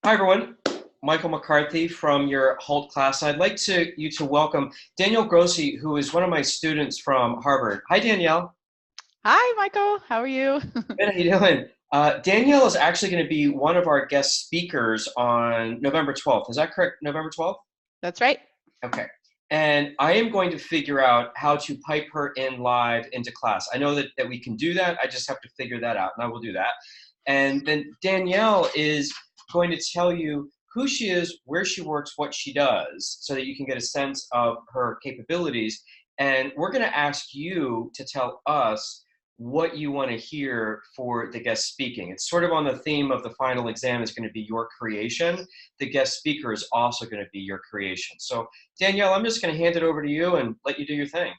Hi, everyone. Michael McCarthy from your Holt class. I'd like you to welcome Danielle Grossi, who is one of my students from Harvard. Hi, Danielle. Hi, Michael. How are you? Good, how you doing? Danielle is actually going to be one of our guest speakers on November 12th. Is that correct? November 12th? That's right. Okay. And I am going to figure out how to pipe her in live into class. I know that we can do that. I just have to figure that out, and I will do that. And then Danielle is going to tell you who she is, where she works, what she does, so that you can get a sense of her capabilities. And we're going to ask you to tell us what you want to hear for the guest speaking. It's sort of on the theme of the final exam is going to be your creation. The guest speaker is also going to be your creation. So Danielle, I'm just going to hand it over to you and let you do your thing.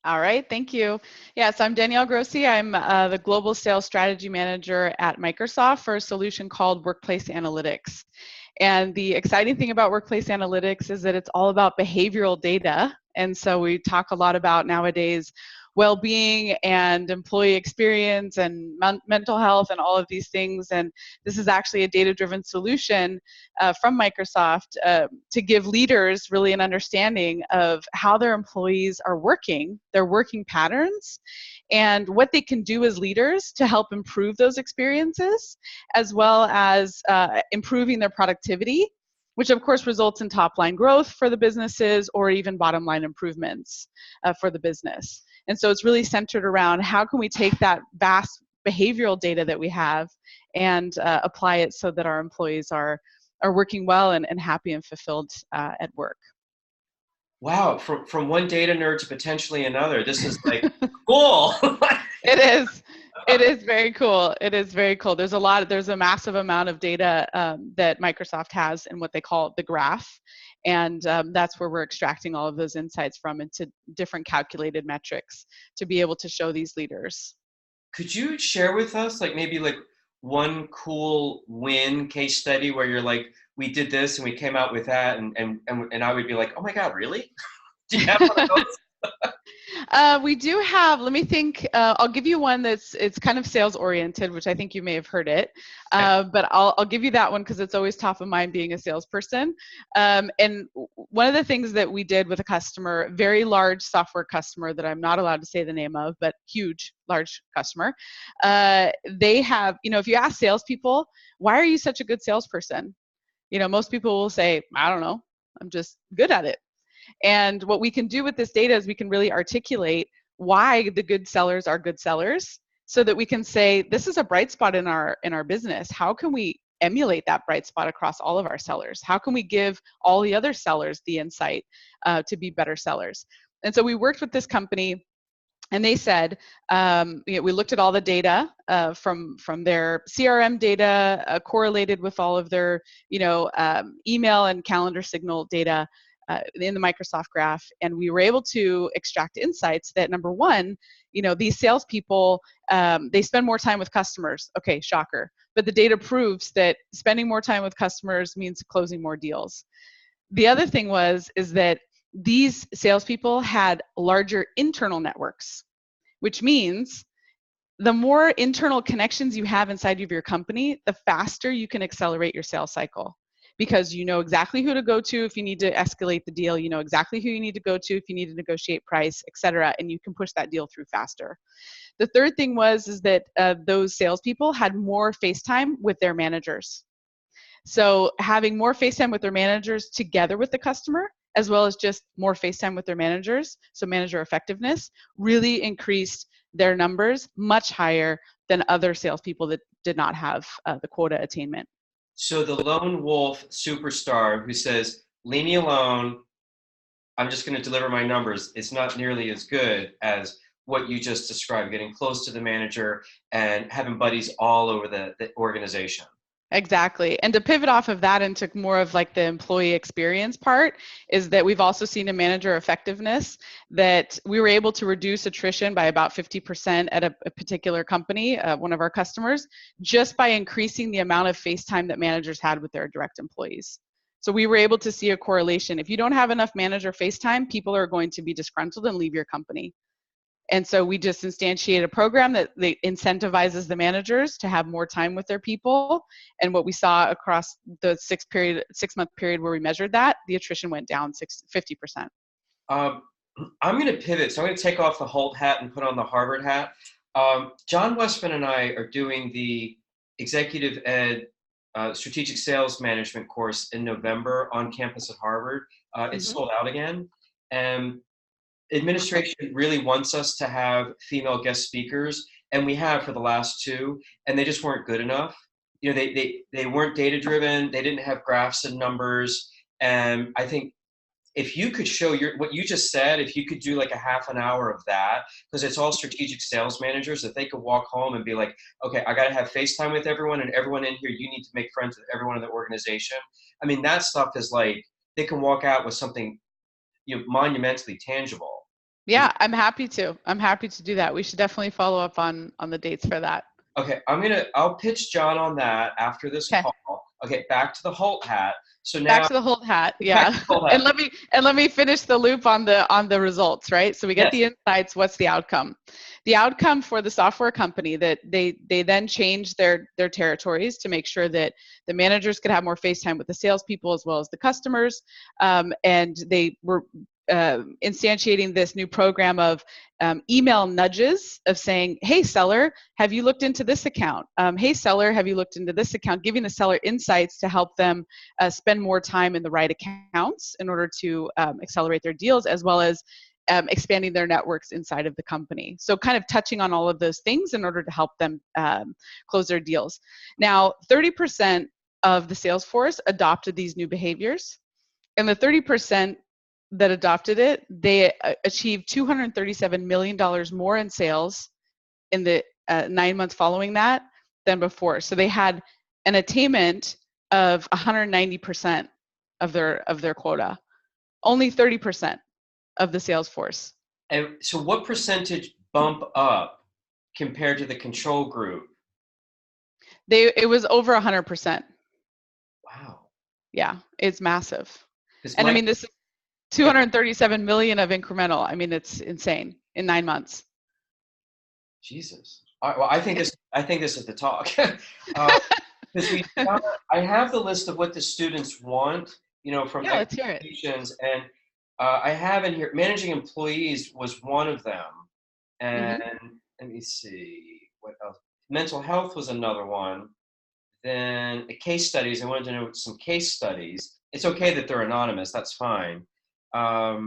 All right. Thank you. Yes, I'm Danielle Grossi. I'm the Global Sales Strategy Manager at Microsoft for a solution called Workplace Analytics. And the exciting thing about Workplace Analytics is that it's all about behavioral data. And so we talk a lot about nowadays well-being and employee experience and mental health and all of these things. And this is actually a data-driven solution from Microsoft to give leaders really an understanding of how their employees are working, their working patterns, and what they can do as leaders to help improve those experiences, as well as improving their productivity, which of course results in top line growth for the businesses or even bottom line improvements for the business. And so it's really centered around how can we take that vast behavioral data that we have and apply it so that our employees are working well and happy and fulfilled at work. Wow, from one data nerd to potentially another. This is like cool. It is. It is very cool. It is very cool. There's a massive amount of data that Microsoft has in what they call the graph. And that's where we're extracting all of those insights from into different calculated metrics to be able to show these leaders. Could you share with us like maybe like one cool win case study where you're like, we did this and we came out with that and I would be like, oh my God, really? Do you have one of those? We do have, let me think, I'll give you one it's kind of sales oriented, which I think you may have heard it. But I'll give you that one because it's always top of mind being a salesperson. And one of the things that we did with a customer, very large software customer that I'm not allowed to say the name of, but huge, large customer, they have, if you ask salespeople, why are you such a good salesperson? Most people will say, I don't know, I'm just good at it. And what we can do with this data is we can really articulate why the good sellers are good sellers so that we can say, this is a bright spot in our business. How can we emulate that bright spot across all of our sellers? How can we give all the other sellers the insight to be better sellers? And so we worked with this company and they said, we looked at all the data from their CRM data, correlated with all of their, email and calendar signal data in the Microsoft graph, and we were able to extract insights that number one, these salespeople they spend more time with customers. Okay, shocker, but the data proves that spending more time with customers means closing more deals. The other thing is that these salespeople had larger internal networks, which means the more internal connections you have inside of your company, the faster you can accelerate your sales cycle because you know exactly who to go to if you need to escalate the deal, you know exactly who you need to go to if you need to negotiate price, et cetera, and you can push that deal through faster. The third thing is that those salespeople had more face time with their managers. So having more face time with their managers together with the customer, as well as just more face time with their managers, so manager effectiveness, really increased their numbers much higher than other salespeople that did not have the quota attainment. So the lone wolf superstar who says, leave me alone, I'm just going to deliver my numbers, is not nearly as good as what you just described, getting close to the manager and having buddies all over the organization. Exactly. And to pivot off of that into more of like the employee experience part is that we've also seen a manager effectiveness that we were able to reduce attrition by about 50% at a particular company, one of our customers, just by increasing the amount of face time that managers had with their direct employees. So we were able to see a correlation. If you don't have enough manager face time, people are going to be disgruntled and leave your company. And so we just instantiated a program that incentivizes the managers to have more time with their people. And what we saw across the 6-month period where we measured that, the attrition went down 50%. I'm going to pivot. So I'm going to take off the Holt hat and put on the Harvard hat. John Westman and I are doing the Executive Ed Strategic Sales Management course in November on campus at Harvard. It's sold out again. And administration really wants us to have female guest speakers, and we have for the last 2, and they just weren't good enough. You know, they weren't data driven. They didn't have graphs and numbers. And I think if you could show what you just said, if you could do like a half an hour of that, because it's all strategic sales managers, that they could walk home and be like, okay, I got to have FaceTime with everyone, and everyone in here, you need to make friends with everyone in the organization. I mean, that stuff is like, they can walk out with something, you know, monumentally tangible. Yeah, I'm happy to. I'm happy to do that. We should definitely follow up on the dates for that. Okay, I'll pitch John on that after this call. Okay, back to the Holt hat. So now back to the Holt hat, yeah. And let me finish the loop on the results, right? So we get the insights. What's the outcome? The outcome for the software company, that they then changed their territories to make sure that the managers could have more face time with the salespeople as well as the customers, and they were instantiating this new program of email nudges of saying, hey seller, have you looked into this account? Hey seller, have you looked into this account? Giving the seller insights to help them spend more time in the right accounts in order to accelerate their deals, as well as expanding their networks inside of the company. So kind of touching on all of those things in order to help them close their deals. Now, 30% of the sales force adopted these new behaviors, and the 30% that adopted it, they achieved $237 million more in sales in the 9 months following that than before. So they had an attainment of 190% of their quota. Only 30% of the sales force. And so what percentage bump up compared to the control group? It was over 100%. Wow. Yeah, it's massive. And I mean, this is 237 million of incremental. I mean, it's insane in 9 months. Jesus. All right, well, I think this is the talk. Because I have the list of what the students want, you know, from expectations, and I have in here managing employees was one of them, and let me see what else. Mental health was another one. Then case studies. I wanted to know some case studies. It's okay that they're anonymous. That's fine. How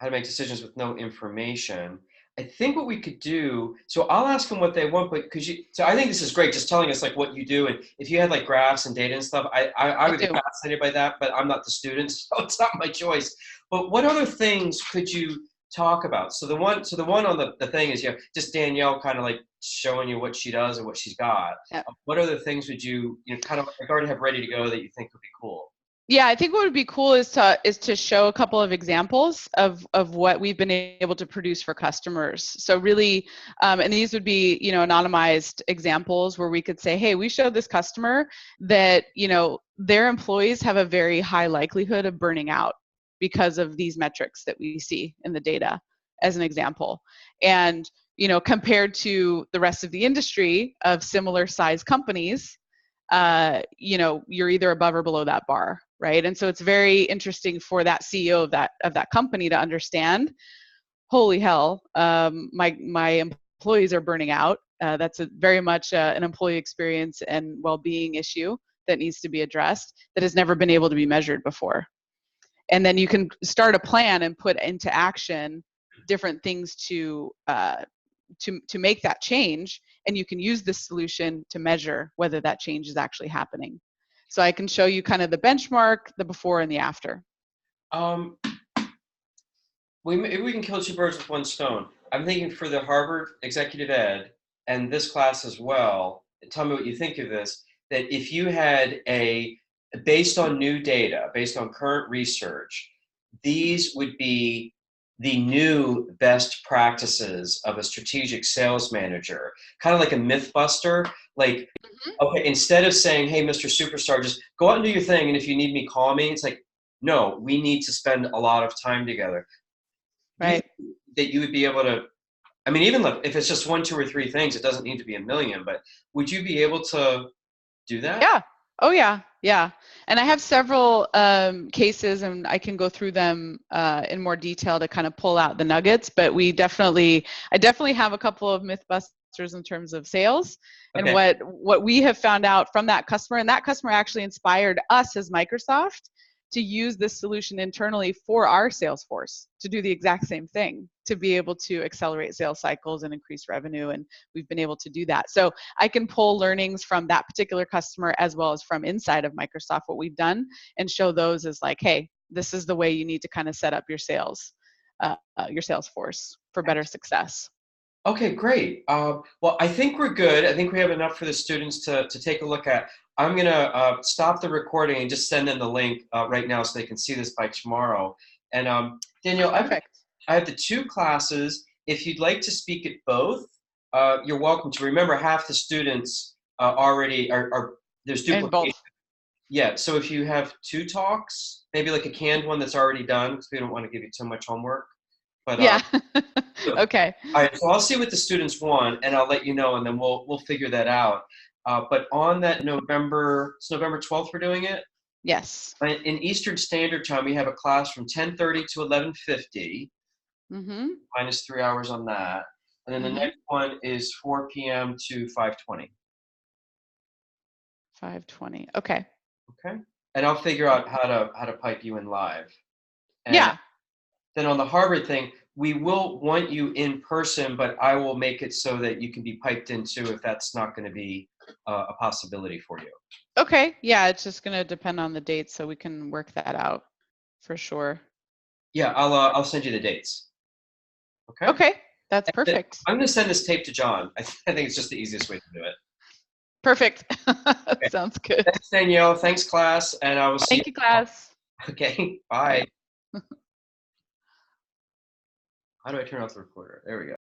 to make decisions with no information. I think what we could do, so I'll ask them what they want, but so I think this is great, just telling us like what you do, and if you had like graphs and data and stuff, I would be fascinated by that, but I'm not the student, so it's not my choice. But what other things could you talk about? So the one on the thing is, just Danielle kind of like showing you what she does and what she's got. Yep. What other things would you kind of like already have ready to go that you think would be cool? Yeah, I think what would be cool is to show a couple of examples of what we've been able to produce for customers. So really, and these would be, anonymized examples where we could say, hey, we showed this customer that, their employees have a very high likelihood of burning out because of these metrics that we see in the data, as an example. And, compared to the rest of the industry of similar size companies, you're either above or below that bar, right? And so it's very interesting for that CEO of that company to understand, holy hell, my employees are burning out. That's very much an employee experience and well-being issue that needs to be addressed that has never been able to be measured before. And then you can start a plan and put into action different things to make that change, and you can use this solution to measure whether that change is actually happening. So I can show you kind of the benchmark, the before and the after. We can kill two birds with one stone. I'm thinking for the Harvard Executive Ed and this class as well, tell me what you think of this, that if you had based on new data, based on current research, these would be the new best practices of a strategic sales manager, kind of like a myth buster. Like, okay, instead of saying, hey, Mr. Superstar, just go out and do your thing, and if you need me, call me. It's like, no, we need to spend a lot of time together. do you Right. think that you would be able to, I mean, even if it's just one, two, or three things, it doesn't need to be a million, but would you be able to do that? Yeah. Oh yeah. Yeah. And I have several cases, and I can go through them in more detail to kind of pull out the nuggets. But I definitely have a couple of myth busters in terms of sales and Okay. what we have found out from that customer. And that customer actually inspired us as Microsoft to use this solution internally for our sales force to do the exact same thing, to be able to accelerate sales cycles and increase revenue. And we've been able to do that. So I can pull learnings from that particular customer as well as from inside of Microsoft, what we've done, and show those as like, hey, this is the way you need to kind of set up your sales force for better success. Okay, great. Well, I think we're good. I think we have enough for the students to take a look at. I'm going to stop the recording and just send them the link right now so they can see this by tomorrow. And Danielle, Perfect. I have the two classes. If you'd like to speak at both, you're welcome to. Remember, half the students already are there's And duplication. both. Yeah, so if you have two talks, maybe like a canned one that's already done, because we don't want to give you too much homework. But Yeah. so, Okay. all right, so I'll see what the students want, and I'll let you know, and then we'll figure that out. But on that it's November 12th we're doing it. Yes. In Eastern Standard Time, we have a class from 10:30 to 11:50, Mm-hmm. minus 3 hours on that. And then the Mm-hmm. next one is 4 p.m. to 5:20. 5:20. Okay. Okay? And I'll figure out how to pipe you in live. And Yeah. then on the Harvard thing, we will want you in person, but I will make it so that you can be piped in too if that's not going to be a possibility for you. Okay. Yeah, it's just going to depend on the date, so we can work that out for sure. Yeah, I'll send you the dates. Okay. Okay. That's And then perfect. I'm going to send this tape to John. I think it's just the easiest way to do it. Perfect. Okay. Sounds good. Thanks, Danielle. Thanks, class, and I will see you Thank you, tomorrow. class. Okay. Bye. Bye. How do I turn off the recorder? There we go.